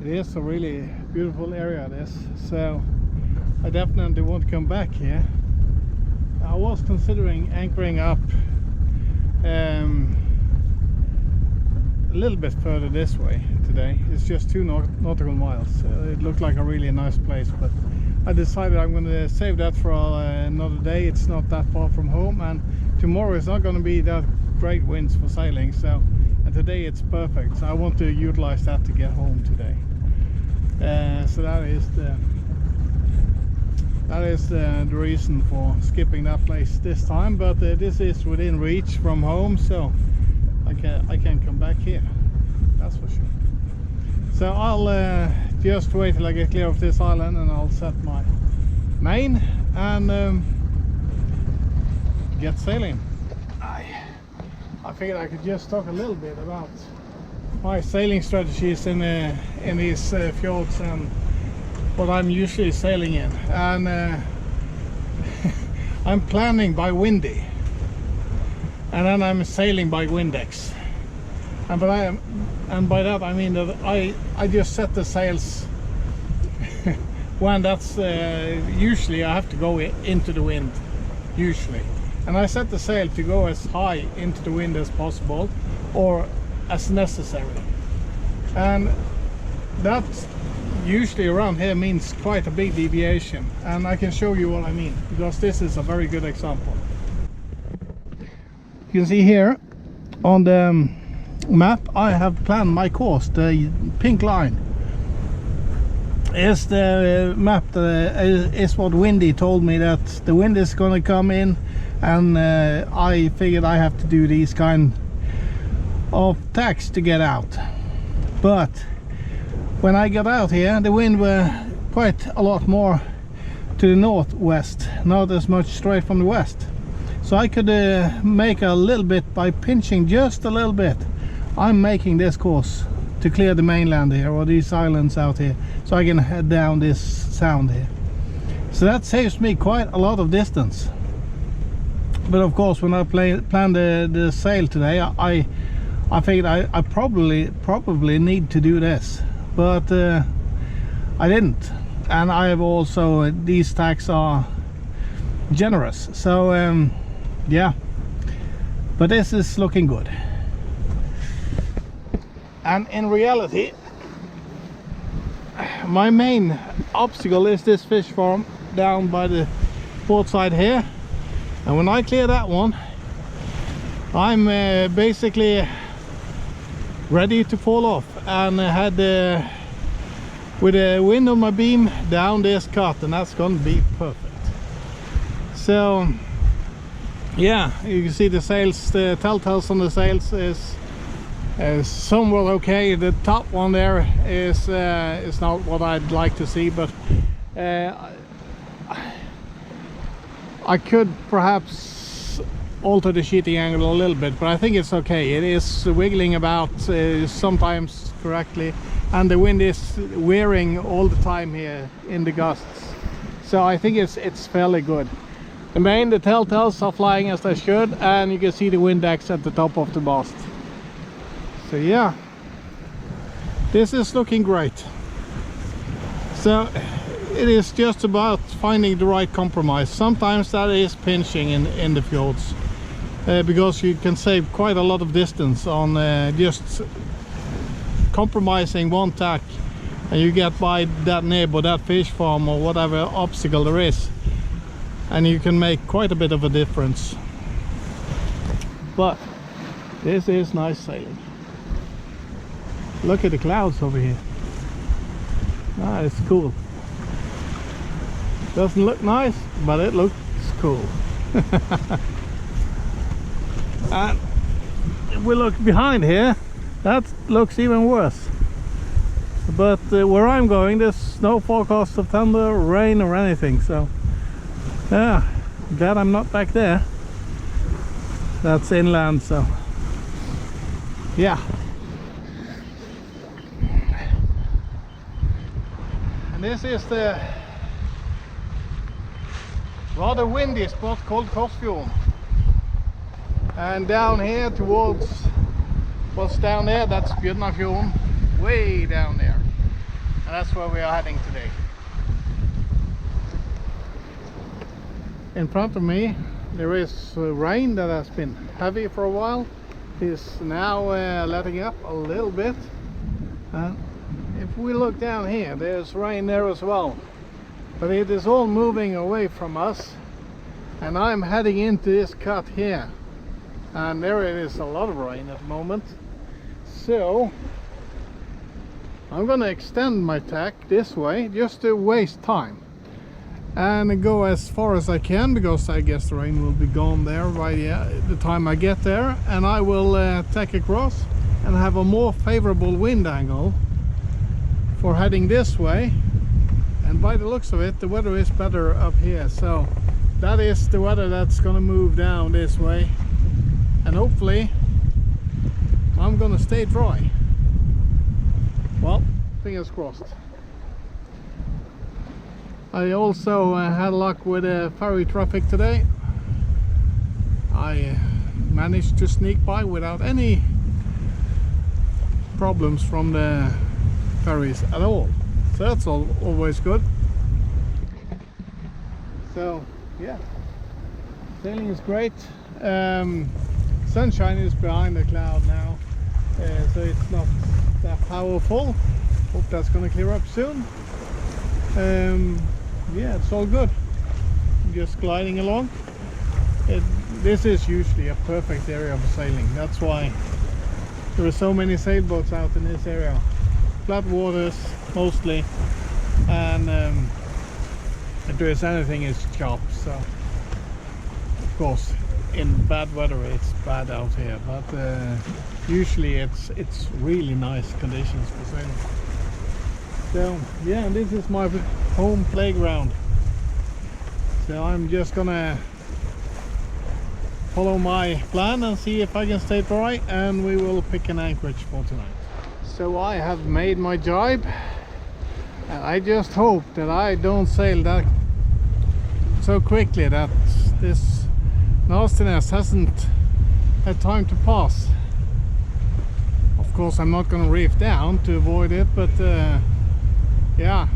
It is a really beautiful area, this, so I definitely want to come back here. I was considering anchoring up a little bit further this way today. It's just 2 nautical miles. It looked like a really nice place, but I decided I'm going to save that for another day. It's not that far from home, and tomorrow is not going to be that great winds for sailing, so and today it's perfect, so I want to utilize that to get home today. So that is the reason for skipping that place this time, but this is within reach from home, so I can come back here, that's for sure. So I'll just wait till I get clear of this island, and I'll set my main and get sailing. I figured I could just talk a little bit about my sailing strategies in these fjords and what I'm usually sailing in. And I'm planning by windy, and then I'm sailing by Windex. And by that I mean that I just set the sails when that's usually I have to go into the wind, usually. And I set the sail to go as high into the wind as possible, or as necessary. And that usually around here means quite a big deviation. And I can show you what I mean, because this is a very good example. You can see here on the map I have planned my course. The pink line is the map that is what Windy told me, that the wind is going to come in, and I figured I have to do these kind of tacks to get out. But when I got out here, the wind were quite a lot more to the northwest, not as much straight from the west. So I could make a little bit by pinching just a little bit. I'm making this course to clear the mainland here, or these islands out here, so I can head down this sound here. So that saves me quite a lot of distance. But of course, when I planned the sail today, I figured I probably need to do this, but I didn't. And I have also, these tacks are generous, so yeah, but this is looking good. And in reality, my main obstacle is this fish farm down by the port side here. And when I clear that one, I'm basically ready to fall off and head with the wind on my beam down this cut, and that's gonna be perfect. So yeah, you can see the sails, the telltales on the sails is somewhat okay. The top one there is not what I'd like to see, but I could perhaps alter the sheeting angle a little bit, but I think it's okay. It is wiggling about sometimes correctly, and the wind is veering all the time here in the gusts, so I think it's fairly good. The telltales are flying as they should, and you can see the Windex at the top of the mast. So yeah, this is looking great. So it is just about finding the right compromise. Sometimes that is pinching in the fjords, because you can save quite a lot of distance on just compromising one tack, and you get by that nib or that fish farm or whatever obstacle there is, and you can make quite a bit of a difference. But this is nice sailing. Look at the clouds over here. Ah, it's cool. Doesn't look nice, but it looks cool. And if we look behind here, that looks even worse. But where I'm going, there's no forecast of thunder, rain or anything, so yeah, glad I'm not back there. That's inland, so yeah. And this is the rather windy spot called Korsfjorden, and down here towards what's down there, that's Bjørnafjorden, way down there. that's where we are heading today. In front of me there is rain that has been heavy for a while. It is now letting up a little bit. If we look down here, there's rain there as well, but it is all moving away from us, and I'm heading into this cut here, and there it is, a lot of rain at the moment. So I'm gonna extend my tack this way just to waste time and go as far as I can, because I guess the rain will be gone there by the time I get there, and I will tack across and have a more favorable wind angle for heading this way. And by the looks of it, the weather is better up here, so that is the weather that's gonna move down this way, and hopefully I'm gonna stay dry. Well, fingers crossed. I also had luck with ferry traffic today. I managed to sneak by without any problems from the ferries at all, so that's always good. So yeah, sailing is great. Sunshine is behind the cloud now, so it's not that powerful. Hope that's gonna clear up soon. Yeah, it's all good. Just gliding along. This is usually a perfect area for sailing. That's why there are so many sailboats out in this area. Flat waters mostly, and if there is anything, it's sharp. So of course in bad weather it's bad out here, but usually it's really nice conditions for sailing. So yeah, this is my home playground, so I'm just gonna follow my plan and see if I can stay dry, and we will pick an anchorage for tonight. So I have made my jibe, and I just hope that I don't sail that so quickly that this nastiness hasn't had time to pass. Of course I'm not gonna reef down to avoid it, but yeah,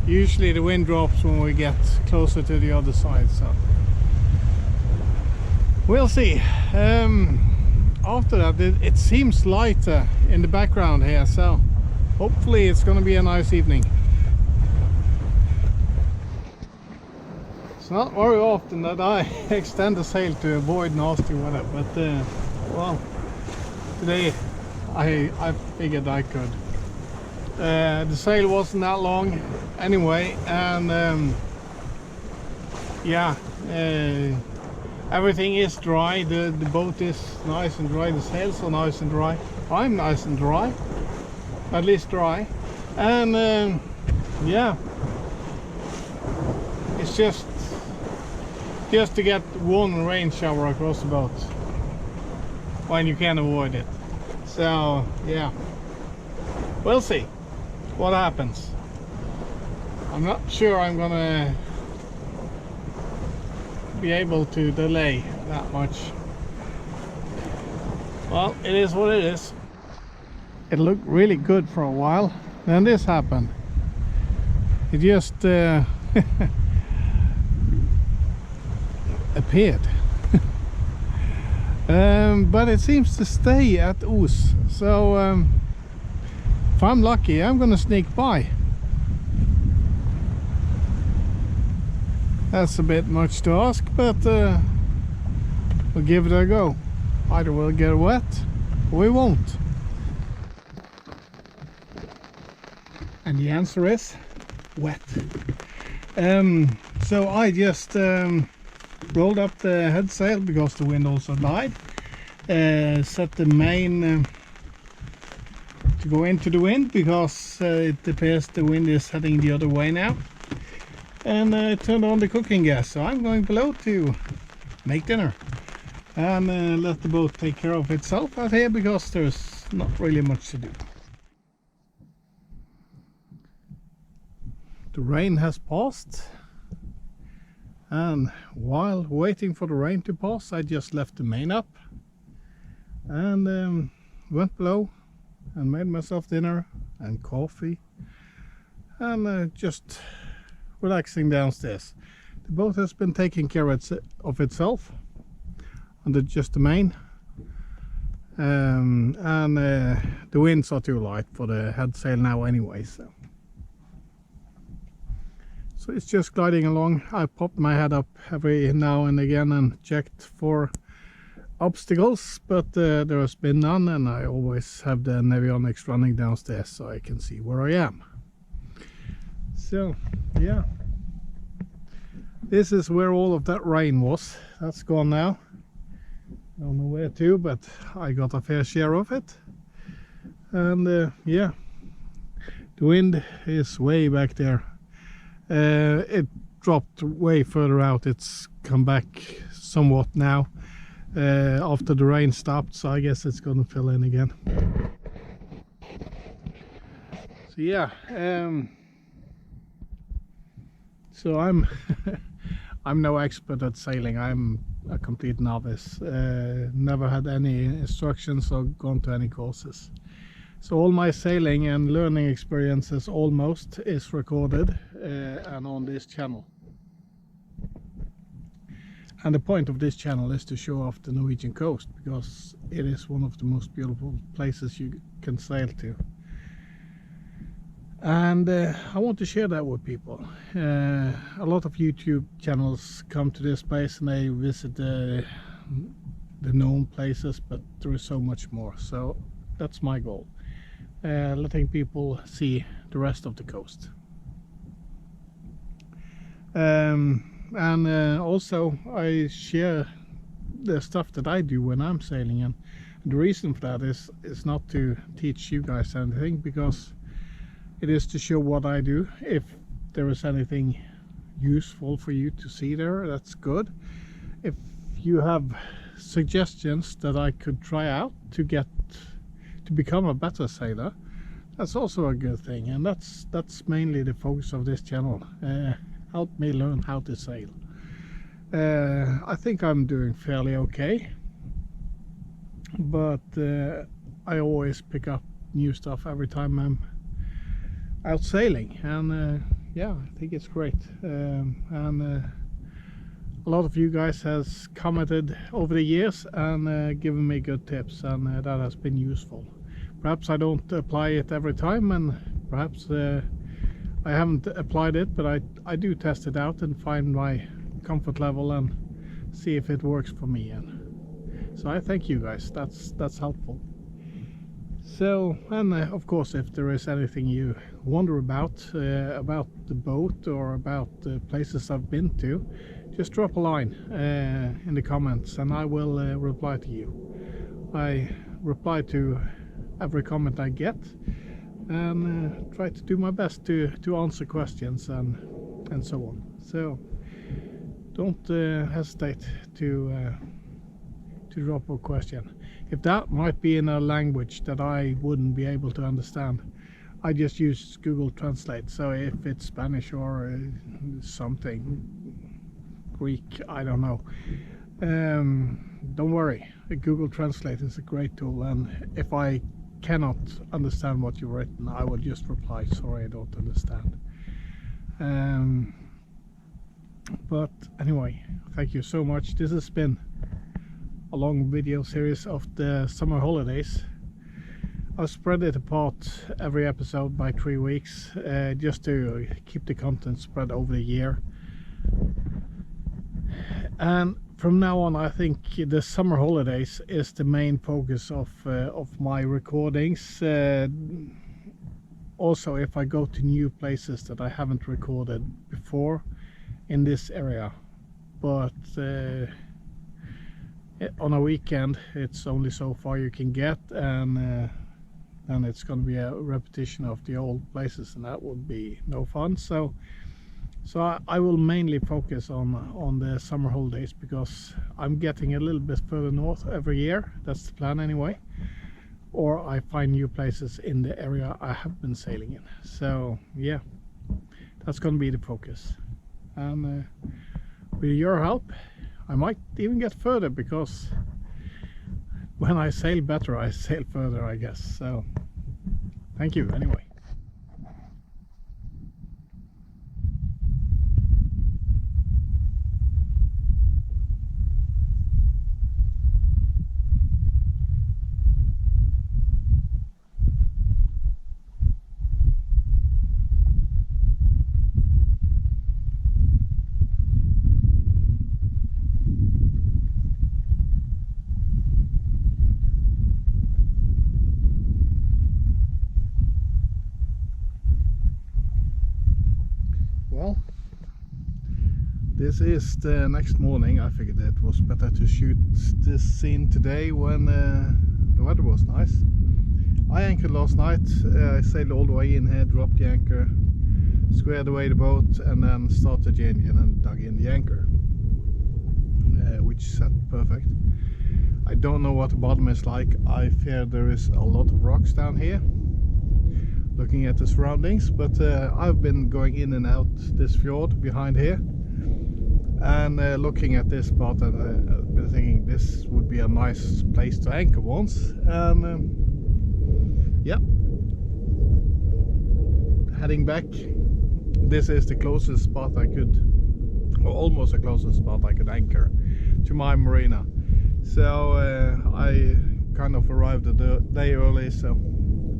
usually the wind drops when we get closer to the other side, so we'll see. After that it seems lighter in the background here, so hopefully it's gonna be a nice evening. It's not very often that I extend the sail to avoid nasty weather, but well, today I figured I could. The sail wasn't that long anyway, and yeah, everything is dry. The boat is nice and dry, the sails are nice and dry, I'm nice and dry, at least dry, and yeah, it's just to get one rain shower across the boat when you can avoid it. So yeah, we'll see what happens. I'm not sure I'm gonna be able to delay that much. Well, it is what it is. It looked really good for a while, then this happened. It just appeared. But it seems to stay at Os, so if I'm lucky I'm gonna sneak by. That's a bit much to ask, but we'll give it a go. Either we'll get wet or we won't. And the answer is wet. So I just rolled up the head sail because the wind also died. Set the main to go into the wind because it appears the wind is heading the other way now. And turned on the cooking gas, so I'm going below to make dinner and let the boat take care of itself out here, because there's not really much to do. The rain has passed, and while waiting for the rain to pass I just left the main up and went below and made myself dinner and coffee and just relaxing downstairs. The boat has been taking care of itself under just the main, and the winds are too light for the head sail now anyway, so it's just gliding along. I popped my head up every now and again and checked for obstacles, but there has been none, and I always have the navionics running downstairs so I can see where I am. So yeah, this is where all of that rain was. That's gone now. I don't know where to, but I got a fair share of it. And yeah, the wind is way back there. It dropped way further out. It's come back somewhat now after the rain stopped, so I guess it's gonna fill in again. So yeah, so I'm I'm no expert at sailing. I'm a complete novice. Never had any instructions or gone to any courses. So all my sailing and learning experiences almost is recorded and on this channel. And the point of this channel is to show off the Norwegian coast, because it is one of the most beautiful places you can sail to. And I want to share that with people. A lot of YouTube channels come to this place and they visit the known places, but there is so much more. So that's my goal. Letting people see the rest of the coast. And also I share the stuff that I do when I'm sailing, and the reason for that is not to teach you guys anything, because it is to show what I do. If there is anything useful for you to see there, that's good. If you have suggestions that I could try out to become a better sailor, that's also a good thing, and that's mainly the focus of this channel. Help me learn how to sail. I think I'm doing fairly okay, but I always pick up new stuff every time I'm out sailing, and yeah, I think it's great. And a lot of you guys has commented over the years and given me good tips, and that has been useful. Perhaps I don't apply it every time, and perhaps I haven't applied it, but I do test it out and find my comfort level and see if it works for me. And so I thank you guys. That's helpful. So, and of course, if there is anything you wonder about the boat or about the places I've been to, just drop a line in the comments and I will reply to you. I reply to every comment I get, and try to do my best to answer questions and so on. So don't hesitate to drop a question. If that might be in a language that I wouldn't be able to understand, I just use Google Translate. So if it's Spanish or something, Greek, I don't know, don't worry, Google Translate is a great tool, and if I cannot understand what you've written, I will just reply, sorry, I don't understand. But anyway, thank you so much. This has been a long video series of the summer holidays. I've spread it apart every episode by 3 weeks, just to keep the content spread over the year. And from now on, I think the summer holidays is the main focus of my recordings. Also, if I go to new places that I haven't recorded before in this area, but on a weekend it's only so far you can get, and it's going to be a repetition of the old places, and that would be no fun. So I will mainly focus on the summer holidays, because I'm getting a little bit further north every year. That's the plan anyway, or I find new places in the area I have been sailing in. So yeah, that's going to be the focus, and with your help I might even get further, because when I sail better, I sail further, I guess. So thank you anyway. This is the next morning. I figured it was better to shoot this scene today when the weather was nice. I anchored last night. I sailed all the way in here, dropped the anchor, squared away the boat, and then started the engine and dug in the anchor, which set perfect. I don't know what the bottom is like. I fear there is a lot of rocks down here, looking at the surroundings, but I've been going in and out this fjord behind here, and looking at this spot, and I've been thinking this would be a nice place to anchor once, and yeah, heading back. This is the closest spot I could, or almost the closest spot I could anchor to my marina. So I kind of arrived a day early, so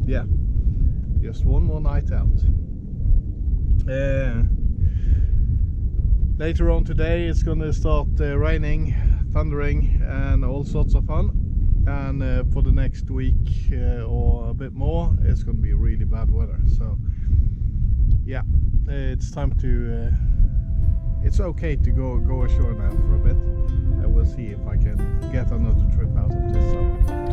yeah, just one more night out. Later on today it's going to start raining, thundering, and all sorts of fun. And for the next week or a bit more, it's going to be really bad weather. So yeah, it's time to. It's okay to go ashore now for a bit. I will see if I can get another trip out of this summer.